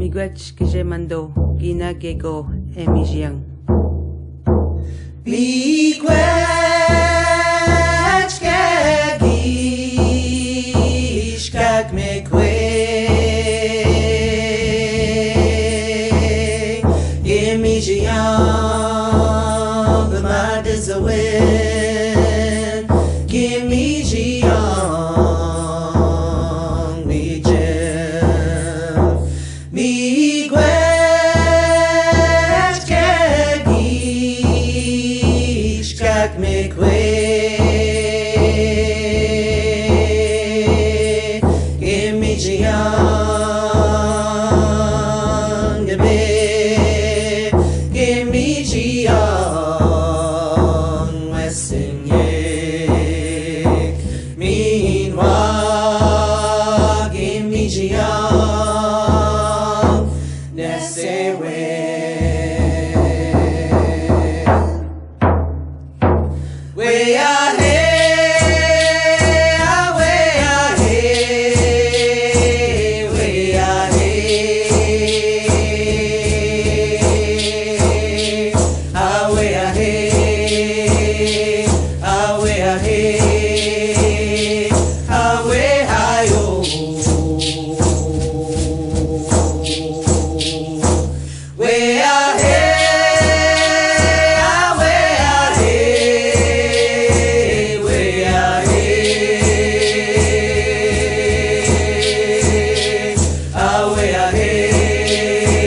Miigwech que je mandó, Gina Gego, Emijiang. Miigwech que gish kak mekwe. Emijiang, the mad is a win. Give me Jiang, me Jim. Miigwech que gish kak mekwe. Give me Jiang, give me Jiang, Wesson Yik. Meanwhile, give me Jiang, Nesewe. Way ahead, way ahead, way ahead, way ahead, way ahead.